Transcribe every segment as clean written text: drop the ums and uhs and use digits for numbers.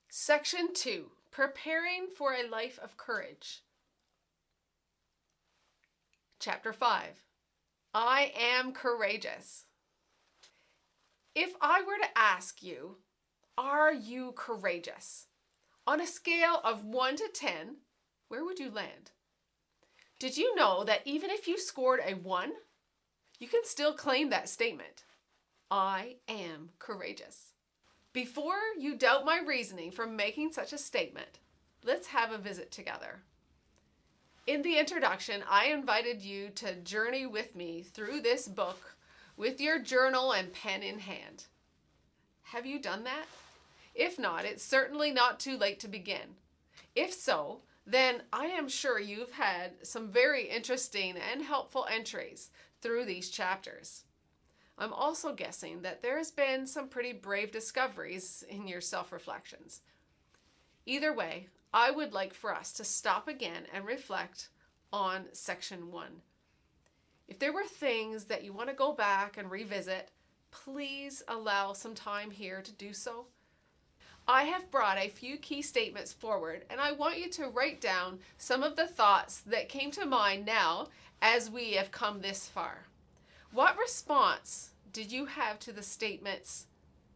Section 2, Preparing for a Life of Courage. Chapter 5, I am courageous. If I were to ask you, are you courageous? On a scale of 1 to 10, where would you land? Did you know that even if you scored a 1, you can still claim that statement? I am courageous. Before you doubt my reasoning for making such a statement, let's have a visit together. In the introduction, I invited you to journey with me through this book with your journal and pen in hand. Have you done that? If not, it's certainly not too late to begin. If so, then I am sure you've had some very interesting and helpful entries through these chapters. I'm also guessing that there has been some pretty brave discoveries in your self-reflections. Either way, I would like for us to stop again and reflect on Section 1. If there were things that you want to go back and revisit, please allow some time here to do so. I have brought a few key statements forward, and I want you to write down some of the thoughts that came to mind now as we have come this far. What response did you have to the statements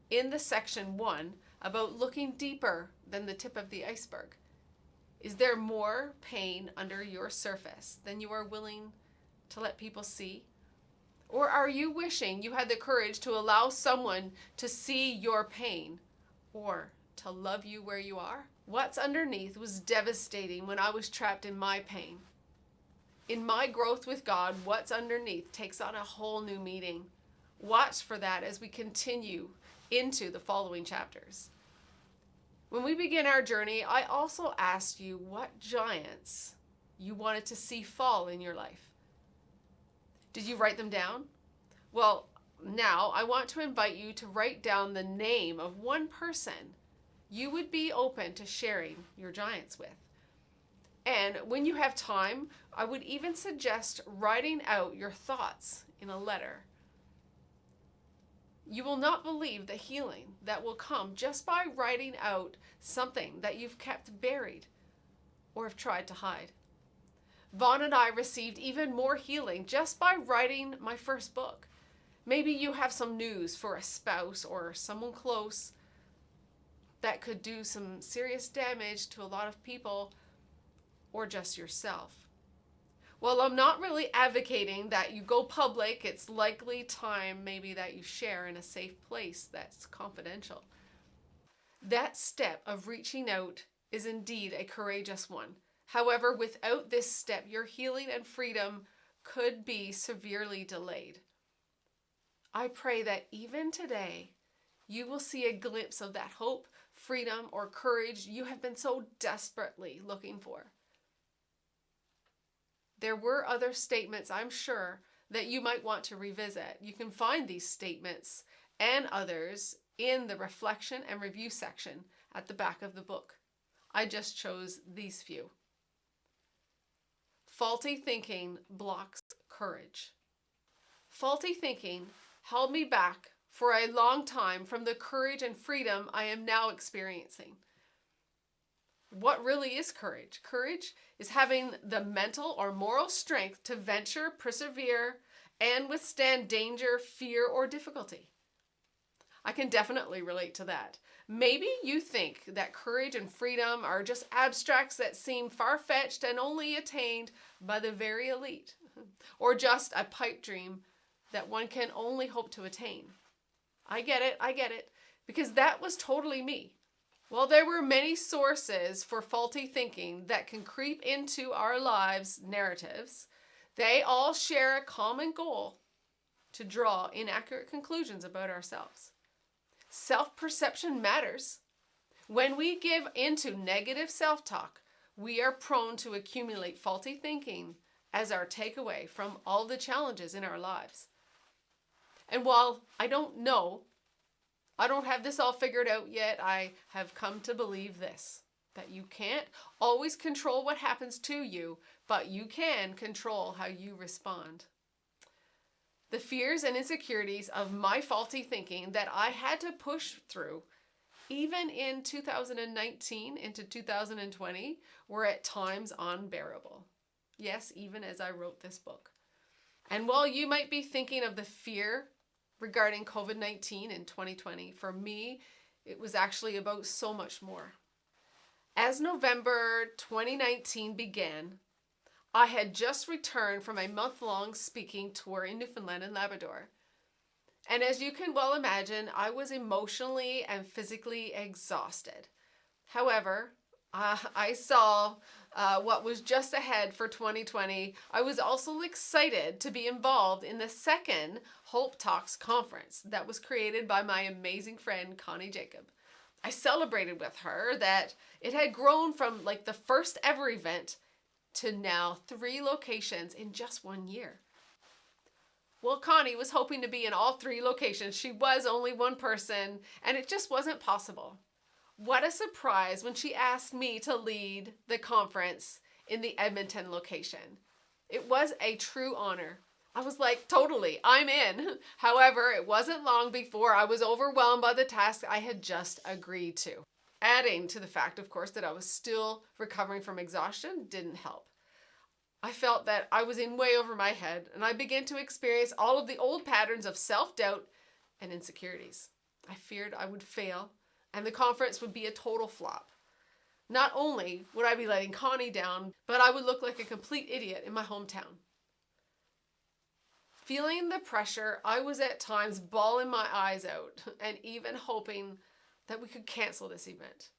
in the Section 1 about looking deeper than the tip of the iceberg? Is there more pain under your surface than you are willing to let people see? Or are you wishing you had the courage to allow someone to see your pain or to love you where you are? What's underneath was devastating when I was trapped in my pain. In my growth with God, what's underneath takes on a whole new meaning. Watch for that as we continue into the following chapters. When we begin our journey, I also asked you what giants you wanted to see fall in your life. Did you write them down? Well, now I want to invite you to write down the name of one person you would be open to sharing your giants with. And when you have time, I would even suggest writing out your thoughts in a letter. You will not believe the healing that will come just by writing out something that you've kept buried or have tried to hide. Vaughn and I received even more healing just by writing my first book. Maybe you have some news for a spouse or someone close that could do some serious damage to a lot of people or just yourself. Well, I'm not really advocating that you go public. It's likely time maybe that you share in a safe place that's confidential. That step of reaching out is indeed a courageous one. However, without this step, your healing and freedom could be severely delayed. I pray that even today, you will see a glimpse of that hope, freedom, or courage you have been so desperately looking for. There were other statements, I'm sure, that you might want to revisit. You can find these statements and others in the reflection and review section at the back of the book. I just chose these few. Faulty thinking blocks courage. Faulty thinking held me back for a long time from the courage and freedom I am now experiencing. What really is courage? Courage is having the mental or moral strength to venture, persevere, and withstand danger, fear, or difficulty. I can definitely relate to that. Maybe you think that courage and freedom are just abstracts that seem far-fetched and only attained by the very elite, or just a pipe dream that one can only hope to attain. I get it, because that was totally me. While there were many sources for faulty thinking that can creep into our lives' narratives, they all share a common goal: to draw inaccurate conclusions about ourselves. Self-perception matters. When we give into negative self-talk, we are prone to accumulate faulty thinking as our takeaway from all the challenges in our lives. And while I don't have this all figured out yet, I have come to believe this: that you can't always control what happens to you, but you can control how you respond. The fears and insecurities of my faulty thinking that I had to push through, even in 2019 into 2020, were at times unbearable. Yes, even as I wrote this book. And while you might be thinking of the fear regarding COVID-19 in 2020, for me, it was actually about so much more. As November 2019 began, I had just returned from a month-long speaking tour in Newfoundland and Labrador. And as you can well imagine, I was emotionally and physically exhausted. However, I saw what was just ahead for 2020. I was also excited to be involved in the second Hope Talks conference that was created by my amazing friend, Connie Jacob. I celebrated with her that it had grown from like the first ever event to now 3 locations in just 1 year. Well, Connie was hoping to be in all 3 locations. She was only one person, and it just wasn't possible. What a surprise when she asked me to lead the conference in the Edmonton location. It was a true honor. I was like, totally, I'm in. However, it wasn't long before I was overwhelmed by the task I had just agreed to. Adding to the fact, of course, that I was still recovering from exhaustion didn't help. I felt that I was in way over my head, and I began to experience all of the old patterns of self-doubt and insecurities. I feared I would fail, and the conference would be a total flop. Not only would I be letting Connie down, but I would look like a complete idiot in my hometown. Feeling the pressure, I was at times bawling my eyes out and even hoping that we could cancel this event.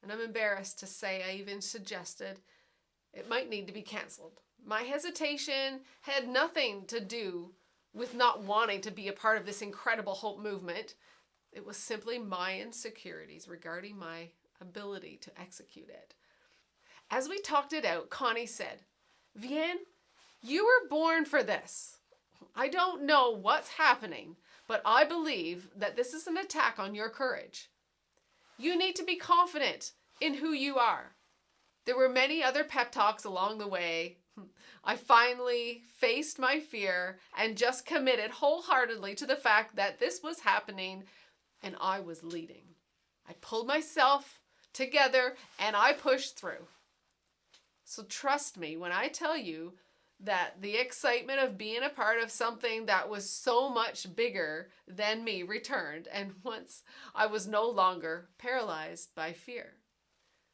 And I'm embarrassed to say I even suggested it might need to be canceled. My hesitation had nothing to do with not wanting to be a part of this incredible hope movement. It was simply my insecurities regarding my ability to execute it. As we talked it out, Connie said, "Vienne, you were born for this. I don't know what's happening, but I believe that this is an attack on your courage. You need to be confident in who you are." There were many other pep talks along the way. I finally faced my fear and just committed wholeheartedly to the fact that this was happening and I was leading. I pulled myself together and I pushed through. So trust me when I tell you that the excitement of being a part of something that was so much bigger than me returned, and once I was no longer paralyzed by fear.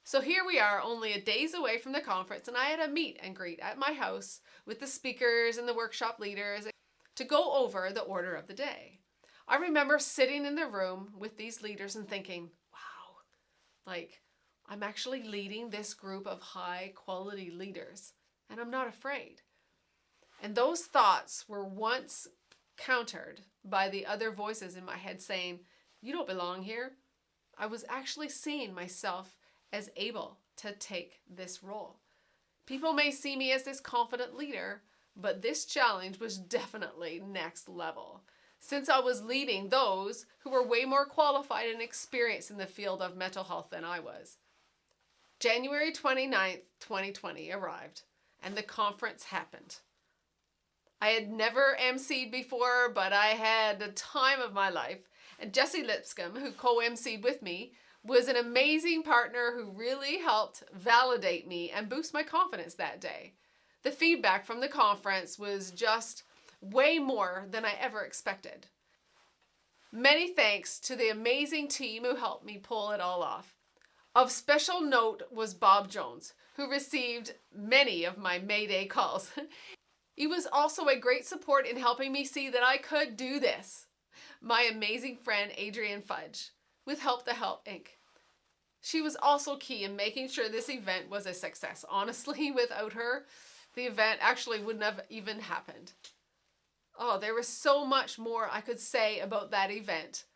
So here we are, only a days away from the conference, and I had a meet and greet at my house with the speakers and the workshop leaders to go over the order of the day. I remember sitting in the room with these leaders and thinking, wow, like I'm actually leading this group of high quality leaders, and I'm not afraid. And those thoughts were once countered by the other voices in my head saying, you don't belong here. I was actually seeing myself as able to take this role. People may see me as this confident leader, but this challenge was definitely next level, since I was leading those who were way more qualified and experienced in the field of mental health than I was. January 29th, 2020 arrived, and the conference happened. I had never emceed before, but I had the time of my life, and Jessie Lipscomb, who co-emceed with me, was an amazing partner who really helped validate me and boost my confidence that day. The feedback from the conference was just way more than I ever expected. Many thanks to the amazing team who helped me pull it all off. Of special note was Bob Jones, who received many of my Mayday calls. He was also a great support in helping me see that I could do this. My amazing friend Adrienne Fudge with Help the Help Inc. She was also key in making sure this event was a success. Honestly, without her, the event actually wouldn't have even happened. Oh, there was so much more I could say about that event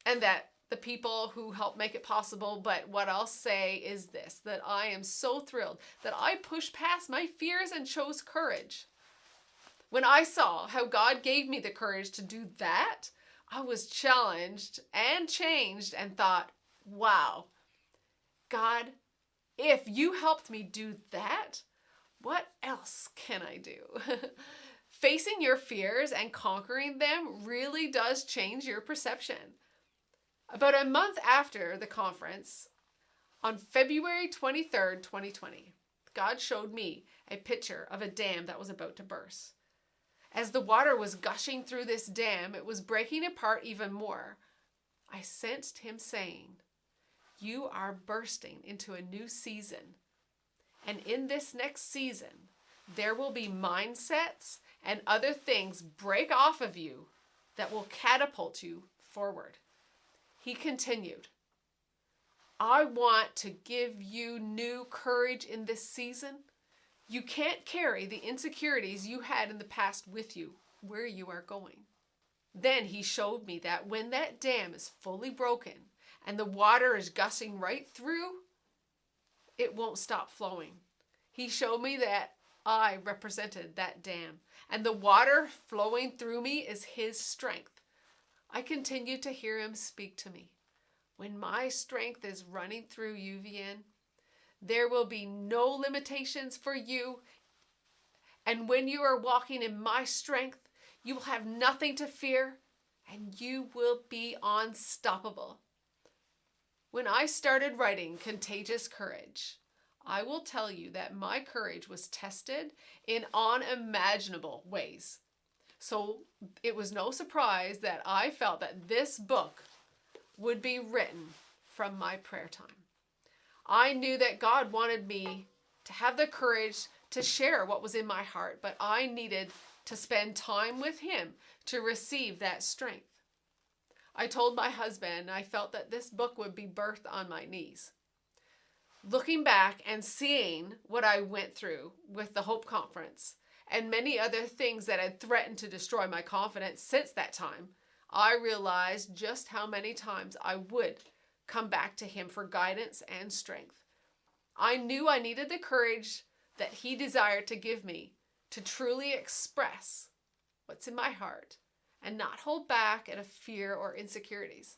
and that the people who helped make it possible, but what I'll say is this, that I am so thrilled that I pushed past my fears and chose courage. When I saw how God gave me the courage to do that, I was challenged and changed and thought, wow, God, if you helped me do that, what else can I do? Facing your fears and conquering them really does change your perception. About a month after the conference, on February 23rd, 2020, God showed me a picture of a dam that was about to burst. As the water was gushing through this dam, it was breaking apart even more. I sensed him saying, "You are bursting into a new season. And in this next season, there will be mindsets and other things break off of you that will catapult you forward." He continued, "I want to give you new courage in this season. You can't carry the insecurities you had in the past with you where you are going." Then he showed me that when that dam is fully broken and the water is gushing right through, it won't stop flowing. He showed me that I represented that dam, and the water flowing through me is his strength. I continued to hear him speak to me. "When my strength is running through you, Vian, there will be no limitations for you. And when you are walking in my strength, you will have nothing to fear, and you will be unstoppable." When I started writing Contagious Courage, I will tell you that my courage was tested in unimaginable ways. So it was no surprise that I felt that this book would be written from my prayer time. I knew that God wanted me to have the courage to share what was in my heart, but I needed to spend time with him to receive that strength. I told my husband I felt that this book would be birthed on my knees. Looking back and seeing what I went through with the Hope Conference and many other things that had threatened to destroy my confidence since that time, I realized just how many times I would come back to him for guidance and strength. I knew I needed the courage that he desired to give me to truly express what's in my heart and not hold back out of fear or insecurities.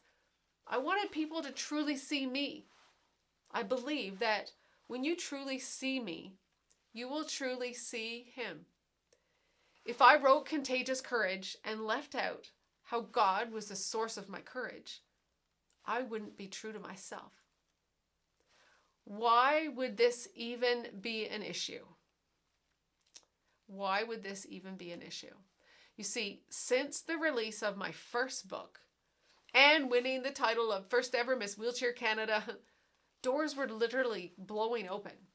I wanted people to truly see me. I believe that when you truly see me, you will truly see him. If I wrote Contagious Courage and left out how God was the source of my courage, I wouldn't be true to myself. Why would this even be an issue? Why would this even be an issue? You see, since the release of my first book and winning the title of First Ever Miss Wheelchair Canada, doors were literally blowing open.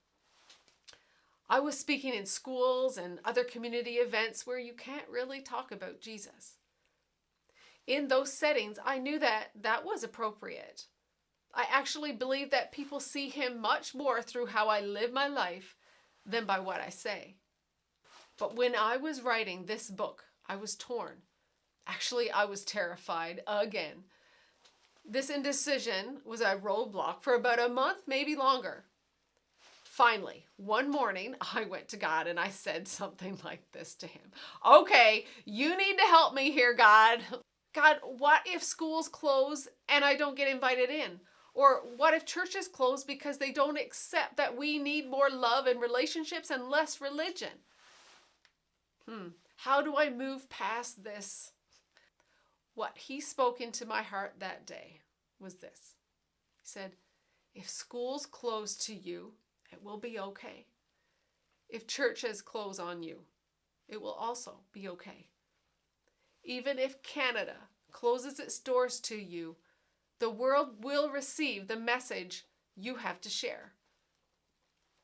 I was speaking in schools and other community events where you can't really talk about Jesus. In those settings, I knew that that was appropriate. I actually believe that people see him much more through how I live my life than by what I say. But when I was writing this book, I was torn. Actually, I was terrified again. This indecision was a roadblock for about a month, maybe longer. Finally, one morning, I went to God and I said something like this to him. "Okay, you need to help me here, God. God, what if schools close and I don't get invited in? Or what if churches close because they don't accept that we need more love and relationships and less religion? How do I move past this?" What he spoke into my heart that day was this. He said, "If schools close to you, it will be okay. If churches close on you, it will also be okay. Even if Canada closes its doors to you, the world will receive the message you have to share."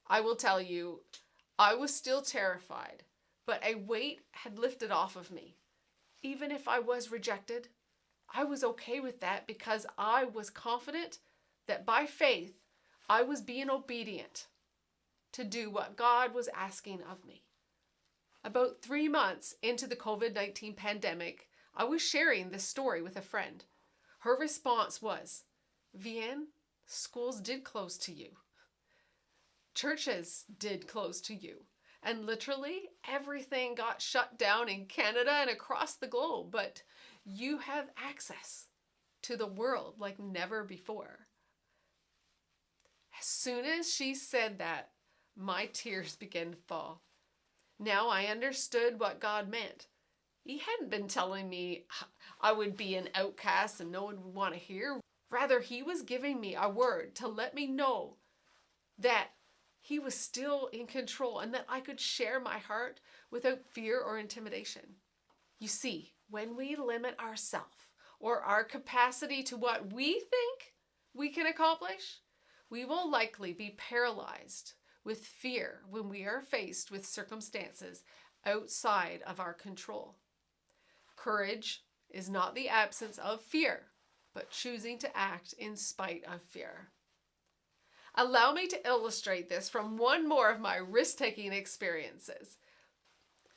I will tell you, I was still terrified, but a weight had lifted off of me. Even if I was rejected, I was okay with that because I was confident that by faith, I was being obedient to do what God was asking of me. About 3 months into the COVID-19 pandemic, I was sharing this story with a friend. Her response was, "Vian, schools did close to you. Churches did close to you. And literally everything got shut down in Canada and across the globe, but you have access to the world like never before." As soon as she said that, my tears began to fall. Now I understood what God meant. He hadn't been telling me I would be an outcast and no one would want to hear. Rather, he was giving me a word to let me know that he was still in control and that I could share my heart without fear or intimidation. You see, when we limit ourselves or our capacity to what we think we can accomplish, we will likely be paralyzed with fear when we are faced with circumstances outside of our control. Courage is not the absence of fear, but choosing to act in spite of fear. Allow me to illustrate this from one more of my risk-taking experiences.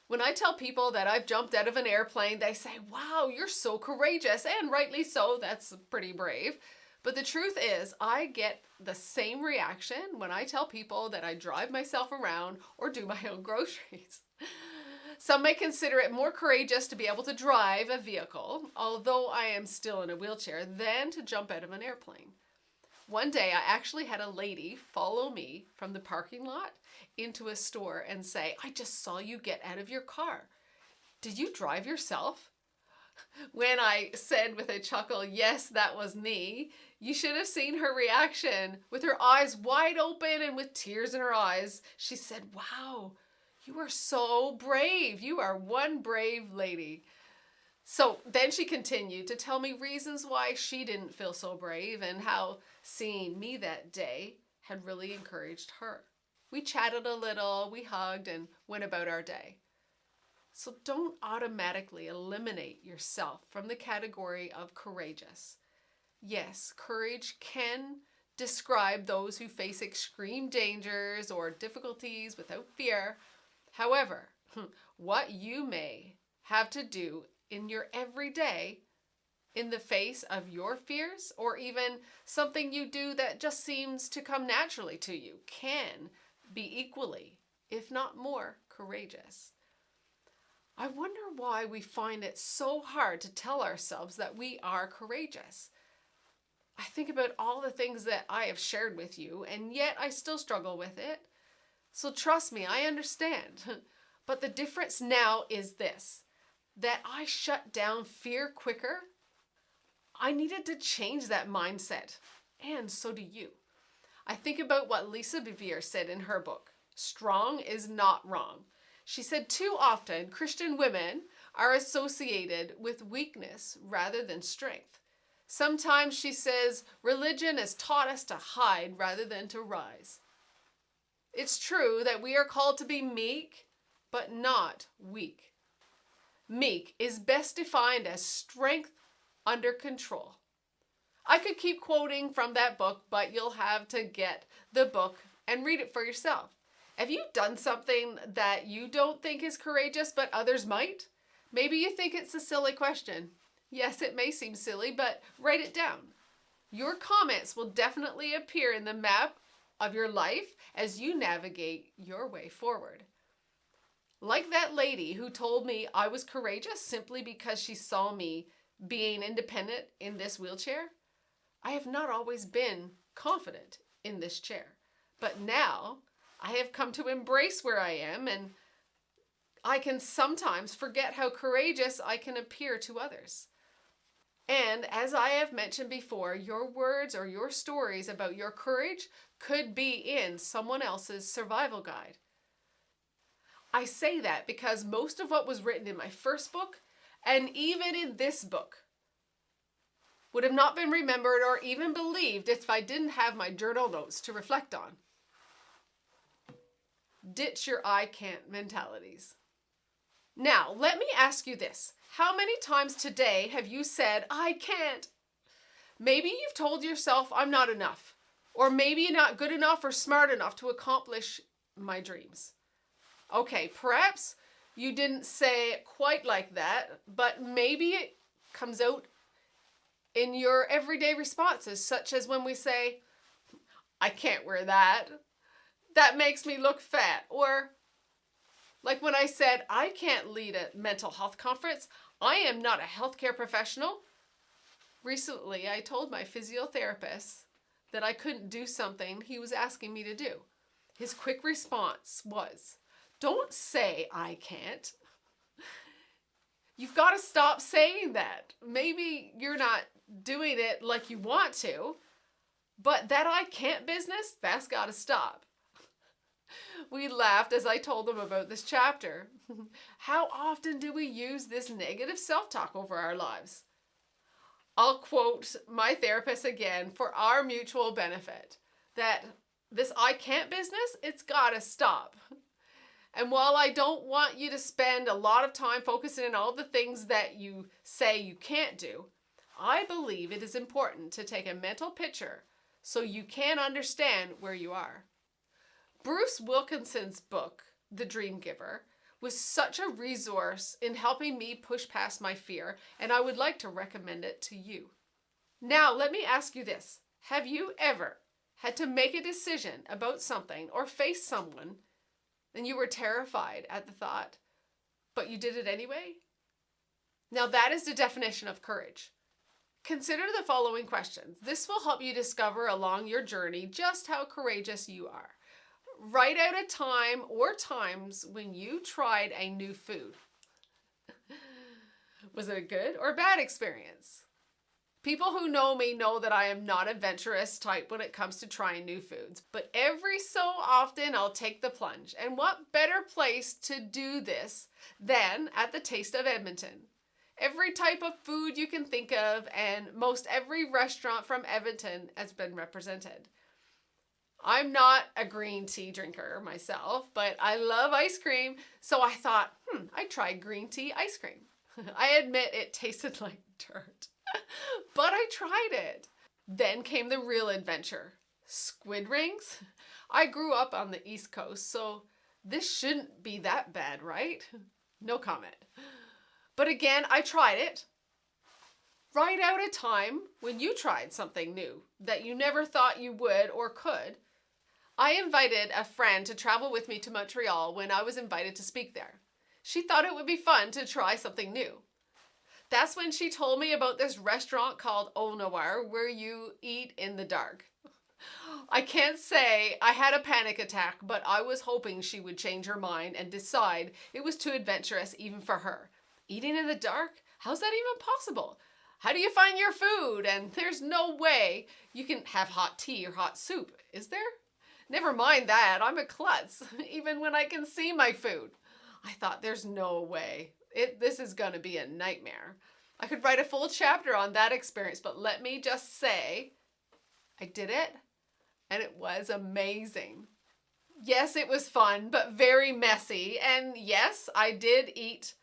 When I tell people that I've jumped out of an airplane, they say, "Wow, you're so courageous," and rightly so, that's pretty brave. But the truth is, I get the same reaction when I tell people that I drive myself around or do my own groceries. Some may consider it more courageous to be able to drive a vehicle, although I am still in a wheelchair, than to jump out of an airplane. One day, I actually had a lady follow me from the parking lot into a store and say, "I just saw you get out of your car. Did you drive yourself?" When I said with a chuckle, "Yes, that was me," you should have seen her reaction. With her eyes wide open and with tears in her eyes, she said, "Wow, you are so brave. You are one brave lady." So then she continued to tell me reasons why she didn't feel so brave and how seeing me that day had really encouraged her. We chatted a little, we hugged, and went about our day. So don't automatically eliminate yourself from the category of courageous. Yes, courage can describe those who face extreme dangers or difficulties without fear. However, what you may have to do in your everyday, in the face of your fears, or even something you do that just seems to come naturally to you, can be equally, if not more, courageous. I wonder why we find it so hard to tell ourselves that we are courageous. I think about all the things that I have shared with you, and yet I still struggle with it. So trust me, I understand. But the difference now is this, that I shut down fear quicker. I needed to change that mindset, and so do you. I think about what Lisa Bevere said in her book, "Strong is Not Wrong." She said too often Christian women are associated with weakness rather than strength. Sometimes she says religion has taught us to hide rather than to rise. It's true that we are called to be meek, but not weak. Meek is best defined as strength under control. I could keep quoting from that book, but you'll have to get the book and read it for yourself. Have you done something that you don't think is courageous, but others might? Maybe you think it's a silly question. Yes, it may seem silly, but write it down. Your comments will definitely appear in the map of your life as you navigate your way forward. Like that lady who told me I was courageous simply because she saw me being independent in this wheelchair, I have not always been confident in this chair. But now I have come to embrace where I am, and I can sometimes forget how courageous I can appear to others. And as I have mentioned before, your words or your stories about your courage could be in someone else's survival guide. I say that because most of what was written in my first book, and even in this book, would have not been remembered or even believed if I didn't have my journal notes to reflect on. Ditch your "I can't" mentalities. Now, let me ask you this. How many times today have you said, "I can't"? Maybe you've told yourself, "I'm not enough," or maybe you're not good enough or smart enough to accomplish my dreams. Okay, perhaps you didn't say it quite like that, but maybe it comes out in your everyday responses, such as when we say, "I can't wear that. That makes me look fat." Or like when I said, "I can't lead a mental health conference. I am not a healthcare professional." Recently, I told my physiotherapist that I couldn't do something he was asking me to do. His quick response was, "Don't say I can't. You've got to stop saying that. Maybe you're not doing it like you want to, but that I can't business, that's got to stop. We laughed as I told them about this chapter. How often do we use this negative self-talk over our lives? I'll quote my therapist again for our mutual benefit, that this I can't business, it's got to stop. And while I don't want you to spend a lot of time focusing on all the things that you say you can't do, I believe it is important to take a mental picture so you can understand where you are. Bruce Wilkinson's book, The Dream Giver, was such a resource in helping me push past my fear, and I would like to recommend it to you. Now, let me ask you this. Have you ever had to make a decision about something or face someone and you were terrified at the thought, but you did it anyway? Now, that is the definition of courage. Consider the following questions. This will help you discover along your journey just how courageous you are. Write out a time or times when you tried a new food. Was it a good or bad experience? People who know me know that I am not a adventurous type when it comes to trying new foods, but every so often I'll take the plunge. And what better place to do this than at the Taste of Edmonton? Every type of food you can think of and most every restaurant from Edmonton has been represented. I'm not a green tea drinker myself, but I love ice cream, so I thought, I'd try green tea ice cream. I admit it tasted like dirt, but I tried it. Then came the real adventure. Squid rings? I grew up on the East Coast, so this shouldn't be that bad, right? No comment. But again, I tried it. Write out a time when you tried something new that you never thought you would or could. I invited a friend to travel with me to Montreal when I was invited to speak there. She thought it would be fun to try something new. That's when she told me about this restaurant called Au Noir where you eat in the dark. I can't say I had a panic attack, but I was hoping she would change her mind and decide it was too adventurous even for her. Eating in the dark? How's that even possible? How do you find your food? And there's no way you can have hot tea or hot soup, is there? Never mind that, I'm a klutz, even when I can see my food. I thought there's no way. This is gonna be a nightmare. I could write a full chapter on that experience, but let me just say, I did it, and it was amazing. Yes, it was fun, but very messy, and yes, I did eat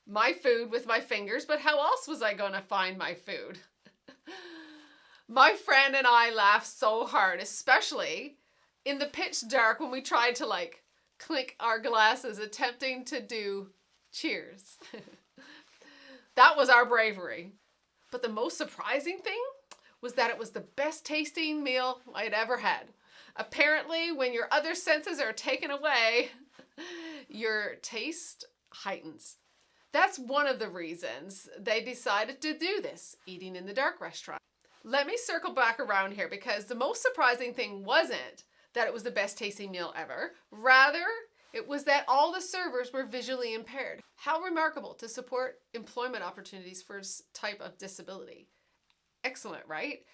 my food with my fingers, but how else was I gonna find my food? My friend and I laughed so hard, especially in the pitch dark when we tried to clink our glasses attempting to do cheers. That was our bravery. But the most surprising thing was that it was the best tasting meal I'd ever had. Apparently, when your other senses are taken away, your taste heightens. That's one of the reasons they decided to do this eating in the dark restaurant. Let me circle back around here because the most surprising thing wasn't that it was the best tasting meal ever. Rather, it was that all the servers were visually impaired. How remarkable to support employment opportunities for this type of disability. Excellent, right?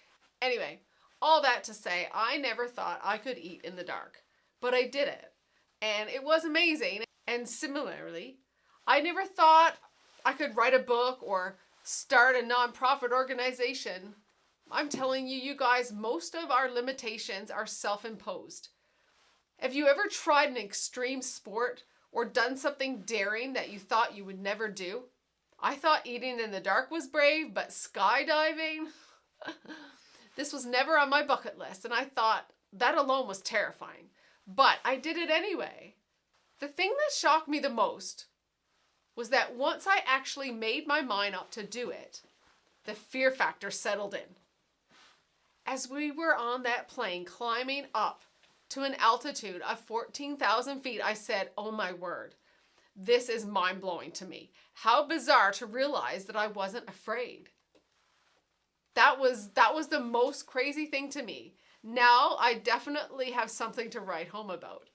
Anyway, all that to say, I never thought I could eat in the dark, but I did it, and it was amazing. And similarly, I never thought I could write a book or start a nonprofit organization. I'm telling you, you guys, most of our limitations are self-imposed. Have you ever tried an extreme sport or done something daring that you thought you would never do? I thought eating in the dark was brave, but skydiving? This was never on my bucket list, and I thought that alone was terrifying. But I did it anyway. The thing that shocked me the most was that once I actually made my mind up to do it, the fear factor settled in. As we were on that plane climbing up to an altitude of 14,000 feet, I said, oh my word, this is mind-blowing to me. How bizarre to realize that I wasn't afraid. That was the most crazy thing to me. Now I definitely have something to write home about.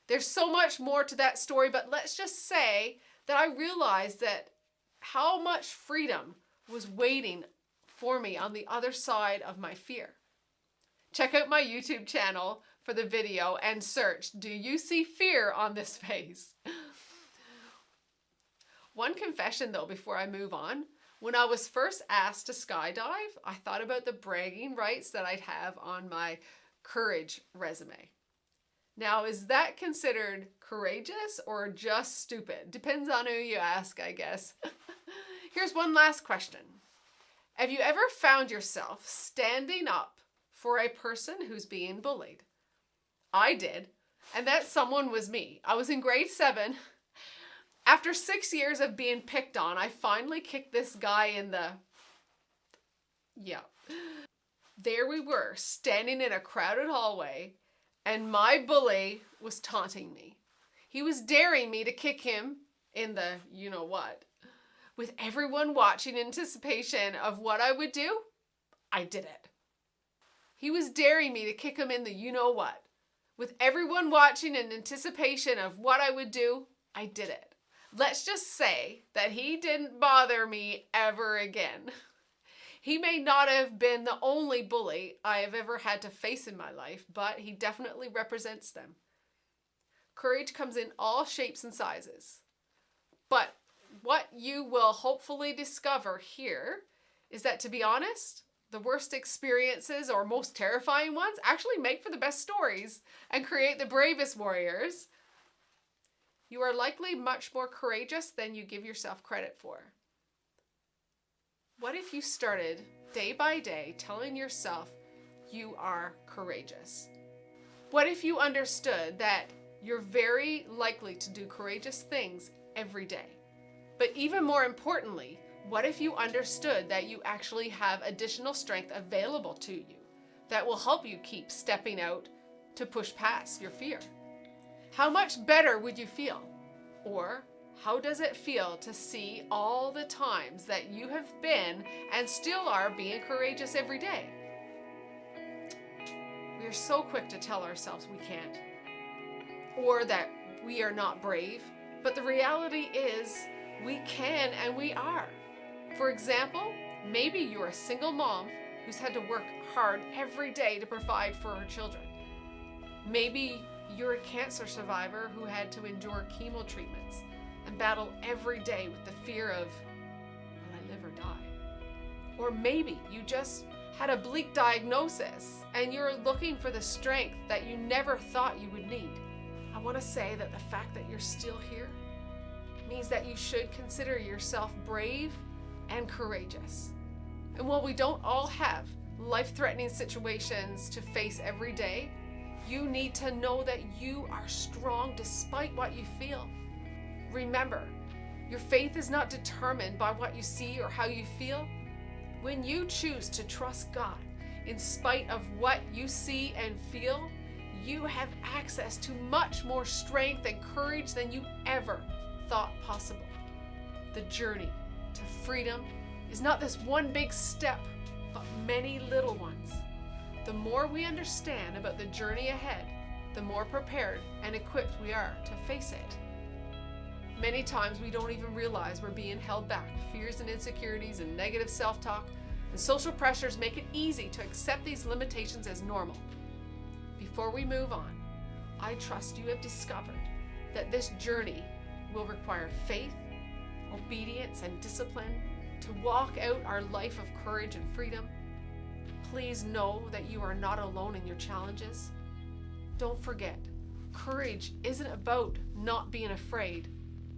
There's so much more to that story, but let's just say that I realized that how much freedom was waiting for me on the other side of my fear. Check out my YouTube channel for the video and search, "Do you see fear on this face?" One confession though before I move on. When I was first asked to skydive, I thought about the bragging rights that I'd have on my courage resume. Now, is that considered courageous or just stupid? Depends on who you ask, I guess. Here's one last question. Have you ever found yourself standing up for a person who's being bullied? I did, and that someone was me. I was in grade 7. After 6 years of being picked on, I finally kicked this guy in the... Yeah. There we were, standing in a crowded hallway, and my bully was taunting me. He was daring me to kick him in the you-know-what. With everyone watching in anticipation of what I would do, I did it. He was daring me to kick him in the you-know-what. With everyone watching in anticipation of what I would do, I did it. Let's just say that he didn't bother me ever again. He may not have been the only bully I have ever had to face in my life, but he definitely represents them. Courage comes in all shapes and sizes. But what you will hopefully discover here is that, to be honest, the worst experiences or most terrifying ones actually make for the best stories and create the bravest warriors. You are likely much more courageous than you give yourself credit for. What if you started day by day telling yourself you are courageous? What if you understood that you're very likely to do courageous things every day? But even more importantly, what if you understood that you actually have additional strength available to you that will help you keep stepping out to push past your fear? How much better would you feel? Or how does it feel to see all the times that you have been and still are being courageous every day? We are so quick to tell ourselves we can't, or that we are not brave, but the reality is we can and we are. For example, maybe you're a single mom who's had to work hard every day to provide for her children. Maybe you're a cancer survivor who had to endure chemo treatments and battle every day with the fear of, will I live or die? Or maybe you just had a bleak diagnosis and you're looking for the strength that you never thought you would need. I want to say that the fact that you're still here means that you should consider yourself brave and courageous. And while we don't all have life-threatening situations to face every day, you need to know that you are strong despite what you feel. Remember, your faith is not determined by what you see or how you feel. When you choose to trust God in spite of what you see and feel, you have access to much more strength and courage than you ever thought possible. The journey to freedom is not this one big step, but many little ones. The more we understand about the journey ahead, the more prepared and equipped we are to face it. Many times we don't even realize we're being held back. Fears and insecurities and negative self-talk and social pressures make it easy to accept these limitations as normal. Before we move on, I trust you have discovered that this journey will require faith, obedience, and discipline to walk out our life of courage and freedom. Please know that you are not alone in your challenges. Don't forget, courage isn't about not being afraid,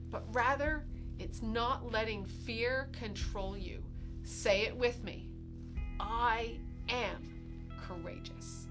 but rather it's not letting fear control you. Say it with me. I am courageous.